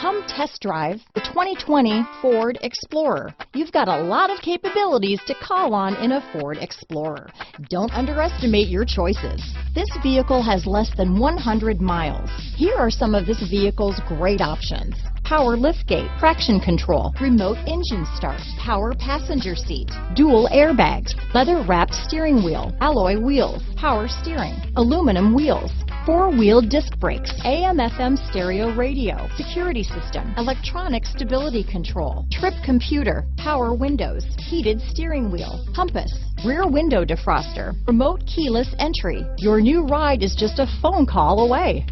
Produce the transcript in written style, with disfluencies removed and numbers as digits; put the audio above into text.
Come test drive the 2020 Ford Explorer. You've got a lot of capabilities to call on in a Ford Explorer. Don't underestimate your choices. This vehicle has less than 100 miles. Here are some of this vehicle's great options: power liftgate, traction control, remote engine start, power passenger seat, dual airbags, leather-wrapped steering wheel, alloy wheels, power steering, aluminum wheels, four-wheel disc brakes, AM/FM stereo radio, security system, electronic stability control, trip computer, power windows, heated steering wheel, compass, rear window defroster, remote keyless entry. Your new ride is just a phone call away.